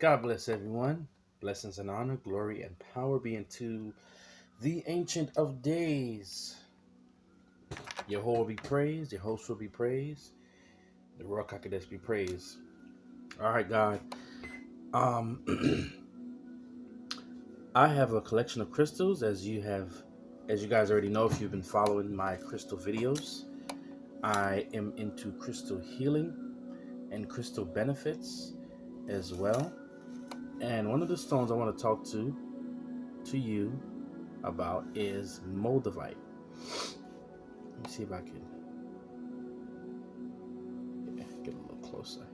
God bless everyone. Blessings and honor, glory and power be unto the Ancient of Days. Yahweh be praised, your host will be praised, the Ruach HaKodesh be praised. All right, God. Um, I have a collection of crystals, as you guys already know if you've been following my crystal videos. I am into crystal healing and crystal benefits as well. And one of the stones I want to talk to you about is Moldavite. Let me see if I can get a little closer.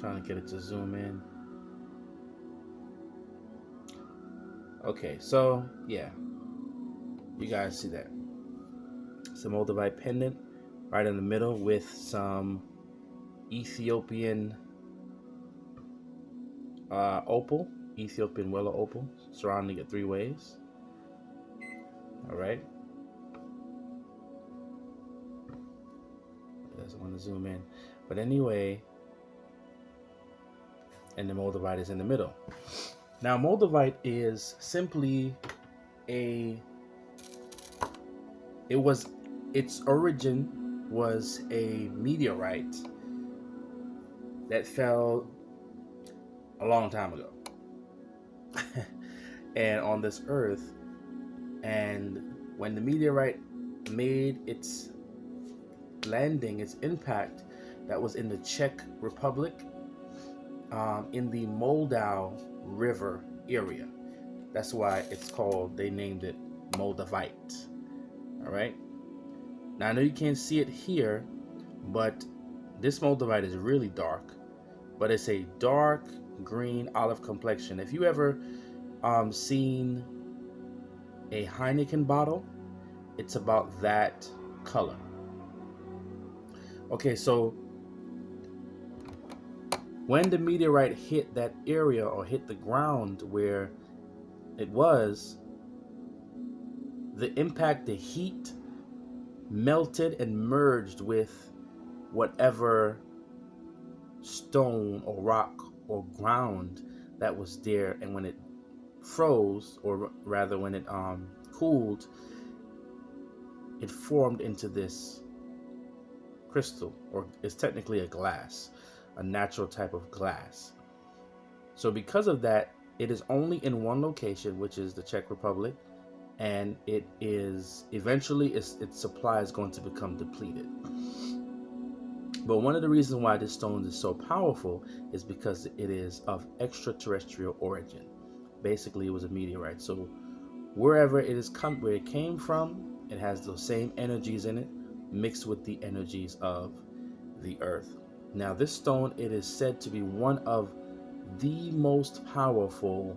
Trying to get it to zoom in. Okay, so yeah, you guys see that. It's a Moldavite pendant right in the middle with some Ethiopian opal, Ethiopian willow opal, surrounding it three ways. All right. It doesn't want to zoom in, but anyway, and the Moldavite is in the middle. Now, Moldavite is simply its origin was a meteorite that fell a long time ago and on this earth, and when the meteorite made its landing, its impact, that was in the Czech Republic, in the Moldau River area. That's why they named it Moldavite. All right. Now I know you can't see it here, but this Moldavite is really dark, but it's a dark green olive complexion. If you ever seen a Heineken bottle, it's about that color. Okay, so when the meteorite hit that area or hit the ground where it was, the impact, the heat melted and merged with whatever stone or rock or ground that was there, and when it froze, or rather when it cooled, it formed into this crystal, or it's technically a glass, a natural type of glass. So because of that, it is only in one location, which is the Czech Republic, and it is eventually its supply is going to become depleted. But one of the reasons why this stone is so powerful is because it is of extraterrestrial origin. Basically, it was a meteorite. So wherever where it came from, it has those same energies in it, mixed with the energies of the earth. Now, this stone, it is said to be one of the most powerful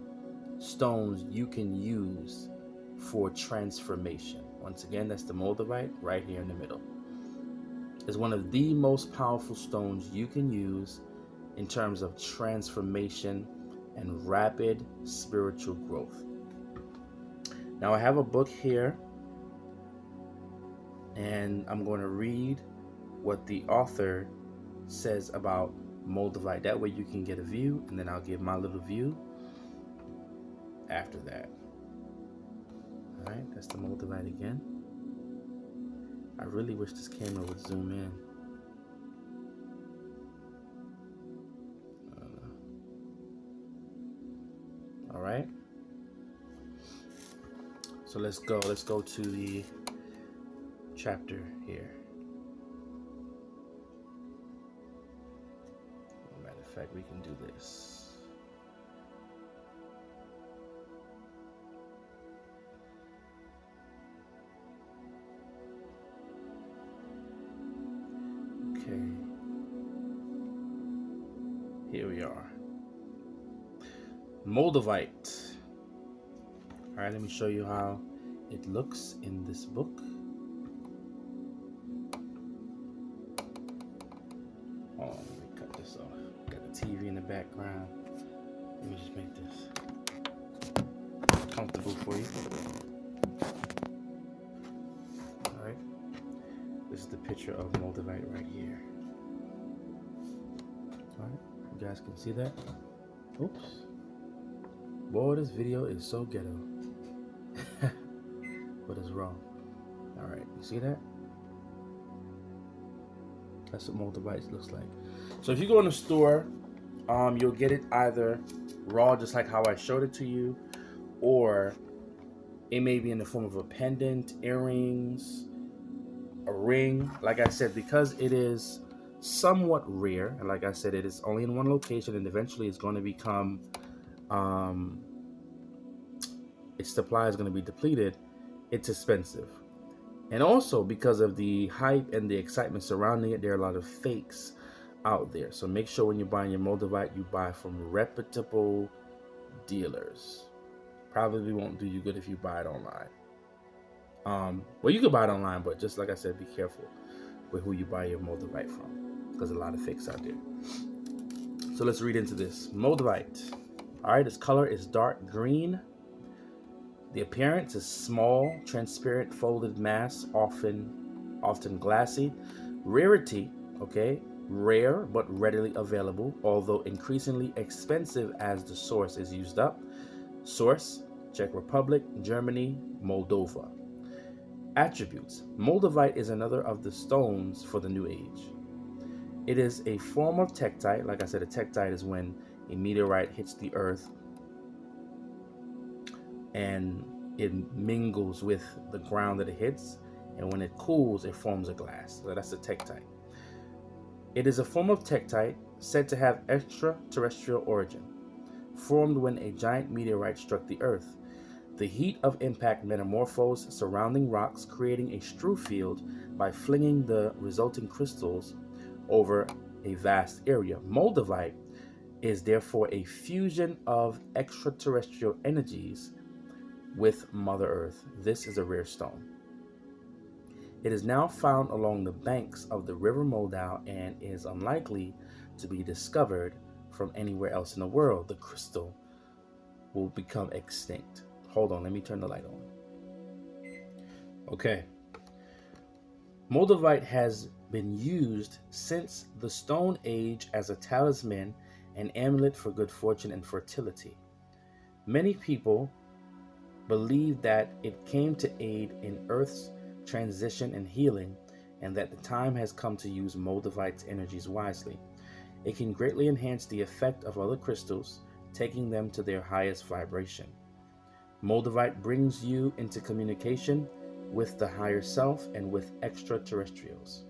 stones you can use for transformation. Once again, that's the Moldavite right here in the middle. It's one of the most powerful stones you can use in terms of transformation and rapid spiritual growth. Now, I have a book here, and I'm going to read what the author says about Moldavite. That way you can get a view, and then I'll give my little view after that. All right, that's the Moldavite again. I really wish this camera would zoom in. All right. So let's go to the chapter here. Matter of fact, we can do this. Okay. Here we are. Moldavite. All right, let me show you how it looks in this book. Oh, let me cut this off. Got the TV in the background. Let me just make this comfortable for you. This is the picture of Moldavite right here. Alright, you guys can see that? Oops. Boy, this video is so ghetto. What is wrong? Alright, you see that? That's what Moldavite looks like. So if you go in the store, you'll get it either raw, just like how I showed it to you, or it may be in the form of a pendant, earrings, a ring. Like I said, because it is somewhat rare, and like I said, it is only in one location, and eventually it's going to become, its supply is going to be depleted. It's expensive. And also because of the hype and the excitement surrounding it, there are a lot of fakes out there. So make sure when you're buying your Moldavite, you buy from reputable dealers. Probably won't do you good if you buy it online. Well, you can buy it online, but just like I said, be careful with who you buy your Moldavite from, because a lot of fakes out there. So let's read into this. Moldavite. All right, its color is dark green. The appearance is small, transparent, folded mass, often glassy. Rarity, okay, rare but readily available, although increasingly expensive as the source is used up. Source: Czech Republic, Germany, Moldova. Attributes: Moldavite is another of the stones for the New Age. It is a form of tektite. Like I said, a tektite is when a meteorite hits the earth and it mingles with the ground that it hits, and when it cools, it forms a glass. So that's a tektite. It is a form of tektite said to have extraterrestrial origin, formed when a giant meteorite struck the earth. The heat of impact metamorphosed surrounding rocks, creating a strew field by flinging the resulting crystals over a vast area. Moldavite is therefore a fusion of extraterrestrial energies with Mother Earth. This is a rare stone. It is now found along the banks of the River Moldau and is unlikely to be discovered from anywhere else in the world. The crystal will become extinct. Hold on, let me turn the light on. Okay. Moldavite has been used since the Stone Age as a talisman and amulet for good fortune and fertility. Many people believe that it came to aid in Earth's transition and healing, and that the time has come to use Moldavite's energies wisely. It can greatly enhance the effect of other crystals, taking them to their highest vibration. Moldavite brings you into communication with the higher self and with extraterrestrials.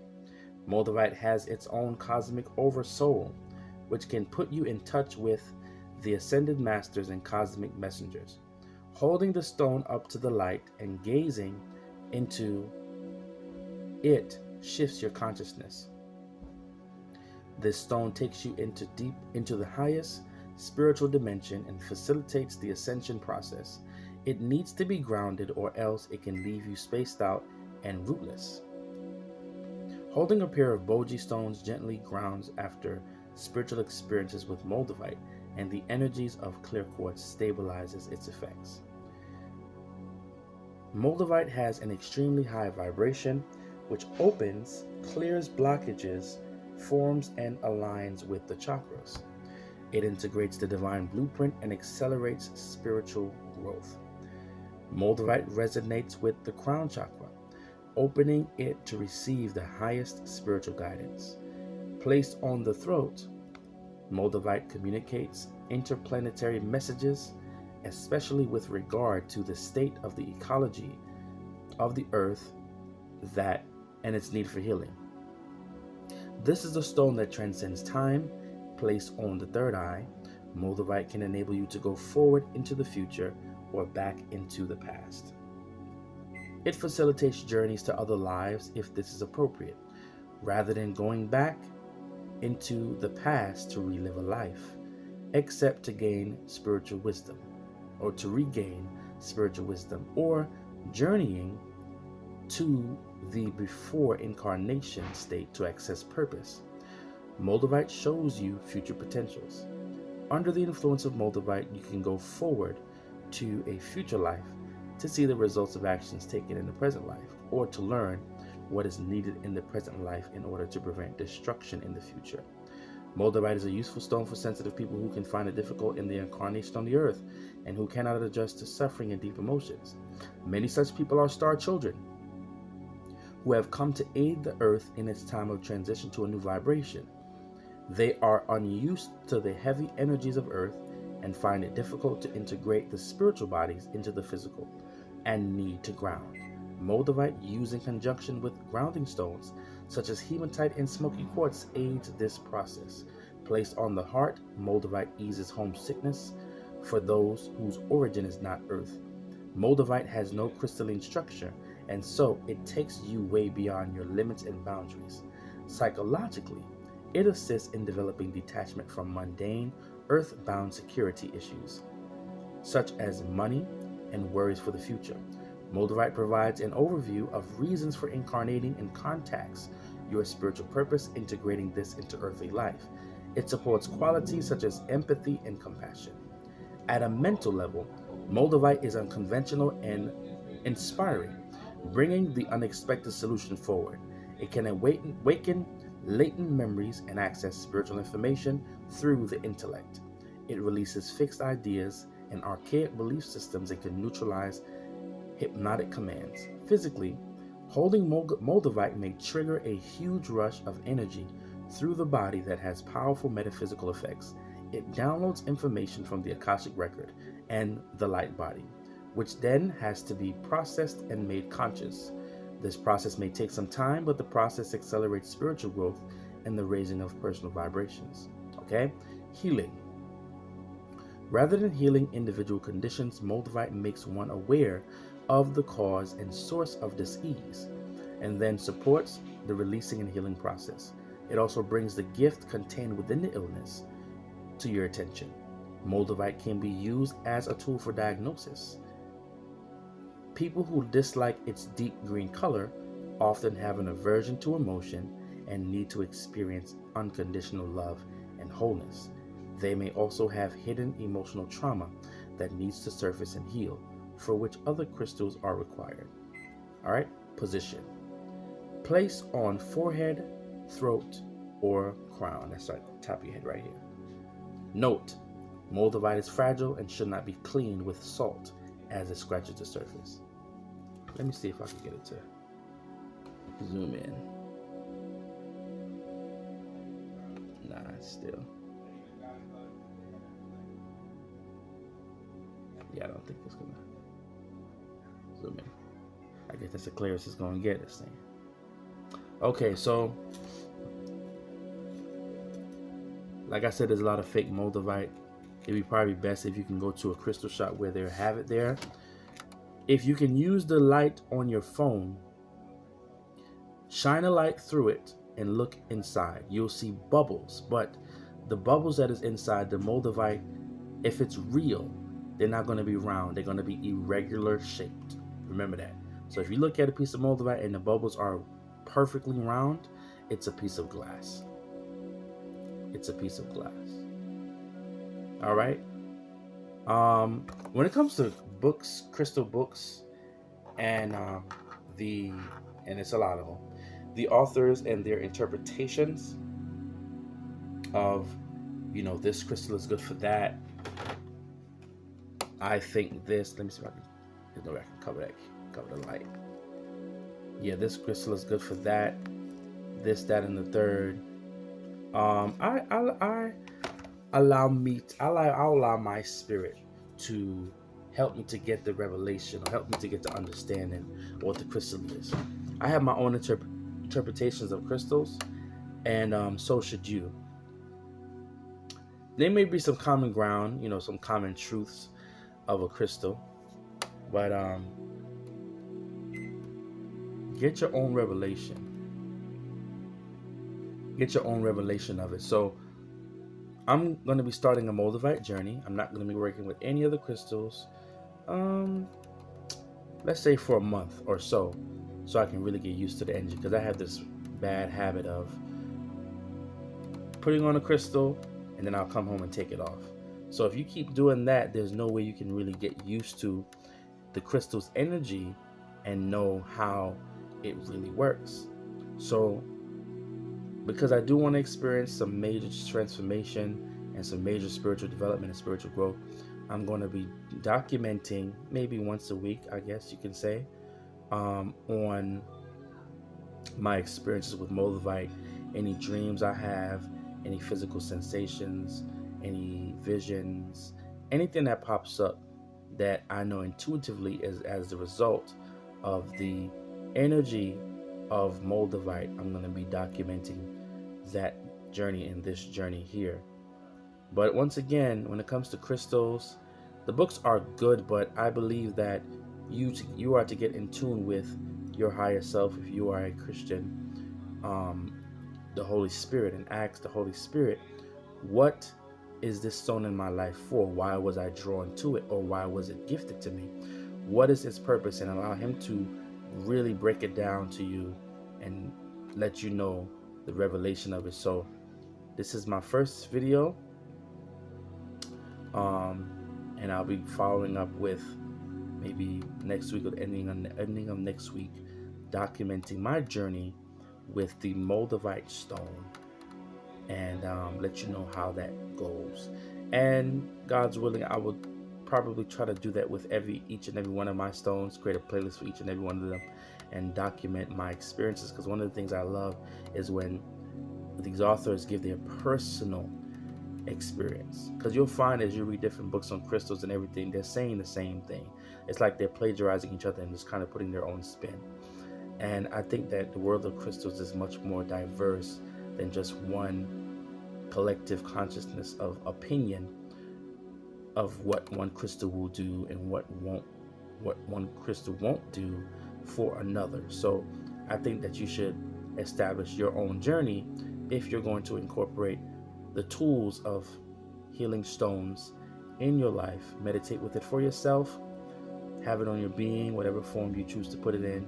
Moldavite has its own cosmic oversoul, which can put you in touch with the ascended masters and cosmic messengers. Holding the stone up to the light and gazing into it shifts your consciousness. This stone takes you deep into the highest spiritual dimension and facilitates the ascension process. It needs to be grounded, or else it can leave you spaced out and rootless. Holding a pair of boji stones gently grounds after spiritual experiences with Moldavite, and the energies of clear quartz stabilizes its effects. Moldavite has an extremely high vibration, which opens, clears blockages, forms and aligns with the chakras. It integrates the divine blueprint and accelerates spiritual growth. Moldavite resonates with the crown chakra, opening it to receive the highest spiritual guidance. Placed on the throat, Moldavite communicates interplanetary messages, especially with regard to the state of the ecology of the earth and its need for healing. This is a stone that transcends time. Placed on the third eye, Moldavite can enable you to go forward into the future or back into the past. It facilitates journeys to other lives if this is appropriate, rather than going back into the past to relive a life, except to gain spiritual wisdom, or to regain spiritual wisdom, or journeying to the before incarnation state to access purpose. Moldavite shows you future potentials. Under the influence of Moldavite, you can go forward to a future life to see the results of actions taken in the present life, or to learn what is needed in the present life in order to prevent destruction in the future. Moldavite is a useful stone for sensitive people who can find it difficult in the incarnation on the earth and who cannot adjust to suffering and deep emotions. Many such people are star children who have come to aid the earth in its time of transition to a new vibration. They are unused to the heavy energies of earth and find it difficult to integrate the spiritual bodies into the physical and need to ground. Moldavite, used in conjunction with grounding stones such as hematite and smoky quartz, aids this process. Placed on the heart, Moldavite eases homesickness for those whose origin is not earth. Moldavite has no crystalline structure, and so it takes you way beyond your limits and boundaries. Psychologically, it assists in developing detachment from mundane, earth-bound security issues, such as money and worries for the future. Moldavite provides an overview of reasons for incarnating and contacts your spiritual purpose, integrating this into earthly life. It supports qualities such as empathy and compassion. At a mental level, Moldavite is unconventional and inspiring, bringing the unexpected solution forward. It can awaken latent memories and access spiritual information through the intellect. It releases fixed ideas and archaic belief systems and can neutralize hypnotic commands. Physically, holding Moldavite may trigger a huge rush of energy through the body that has powerful metaphysical effects. It downloads information from the Akashic record and the light body, which then has to be processed and made conscious. This process may take some time, but the process accelerates spiritual growth and the raising of personal vibrations. Okay? Healing. Rather than healing individual conditions, Moldavite makes one aware of the cause and source of disease, and then supports the releasing and healing process. It also brings the gift contained within the illness to your attention. Moldavite can be used as a tool for diagnosis. People who dislike its deep green color often have an aversion to emotion and need to experience unconditional love and wholeness. They may also have hidden emotional trauma that needs to surface and heal, for which other crystals are required. All right, position. Place on forehead, throat, or crown. That's like the top of your head right here. Note, Moldavite is fragile and should not be cleaned with salt as it scratches the surface. Let me see if I can get it to zoom in. Nah, still. Yeah, I don't think it's gonna zoom in. I guess that's the clearest it's gonna get this thing. Okay, so like I said, there's a lot of fake Moldavite. It'd be probably best if you can go to a crystal shop where they have it there. If you can use the light on your phone, shine a light through it and look inside. You'll see bubbles, but the bubbles that is inside the Moldavite, if it's real, they're not going to be round. They're going to be irregular shaped. Remember that. So if you look at a piece of Moldavite and the bubbles are perfectly round, it's a piece of glass. It's a piece of glass. All right. When it comes to books, crystal books, and it's a lot of them, the authors and their interpretations of, this crystal is good for that. I think this. Let me see if I can. There's no way I can cover the light. Yeah, this crystal is good for that. This, that, and the third. I allow my spirit to help me to get the revelation, or help me to get the understanding what the crystal is. I have my own interpretations of crystals, and so should you. There may be some common ground, some common truths of a crystal, but get your own revelation. Get your own revelation of it. So I'm going to be starting a Moldavite journey. I'm not going to be working with any other crystals. Let's say for a month or so I can really get used to the energy, because I have this bad habit of putting on a crystal and then I'll come home and take it off. So if you keep doing that, there's no way you can really get used to the crystal's energy and know how it really works. So because I do want to experience some major transformation and some major spiritual development and spiritual growth, I'm going to be documenting maybe once a week, I guess you can say, on my experiences with Moldavite, any dreams I have, any physical sensations, any visions, anything that pops up that I know intuitively is as a result of the energy of Moldavite. I'm going to be documenting that journey in this journey here. But once again, when it comes to crystals, the books are good, but I believe that you are to get in tune with your higher self if you are a Christian, the Holy Spirit, and ask the Holy Spirit, what is this stone in my life for? Why was I drawn to it, or why was it gifted to me? What is its purpose? And allow him to really break it down to you and let you know the revelation of it. So this is my first video, and I'll be following up with maybe next week or the ending of next week, documenting my journey with the Moldavite stone, and let you know how that goes. And God's willing, I will probably try to do that with each and every one of my stones, create a playlist for each and every one of them, and document my experiences. Because one of the things I love is when these authors give their personal experience. Because you'll find as you read different books on crystals and everything, they're saying the same thing. It's like they're plagiarizing each other and just kind of putting their own spin. And I think that the world of crystals is much more diverse than just one collective consciousness of opinion of what one crystal will do and what one crystal won't do for another. So I think that you should establish your own journey if you're going to incorporate the tools of healing stones in your life. Meditate with it for yourself, have it on your being, whatever form you choose to put it in,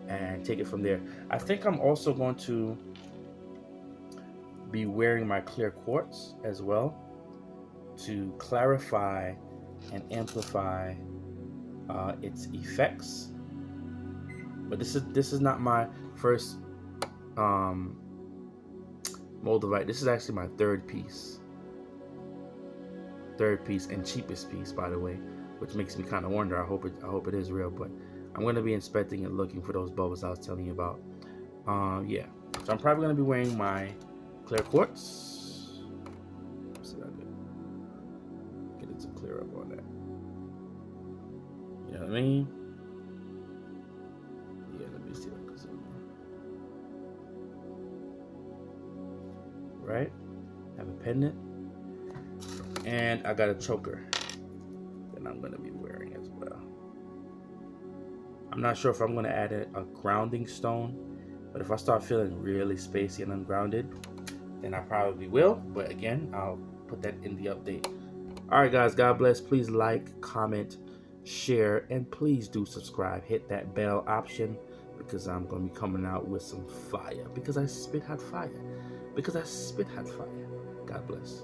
and take it from there. I think I'm also going to be wearing my Clear Quartz as well to clarify and amplify its effects. But this is not my first Moldavite. This is actually my third piece and cheapest piece, by the way, which makes me kind of wonder. I hope it is real, but I'm going to be inspecting and looking for those bubbles I was telling you about. Yeah, so I'm probably going to be wearing my Clear Quartz. So I get it to clear up on that. You know what I mean? Yeah, let me see what goes on. Right? Have a pendant. And I got a choker that I'm going to be wearing as well. I'm not sure if I'm going to add a grounding stone, but if I start feeling really spacey and ungrounded, then I probably will. But again, I'll put that in the update. All right, guys, God bless. Please like, comment, share, and please do subscribe. Hit that bell option, because I'm going to be coming out with some fire. Because I spit hot fire. God bless.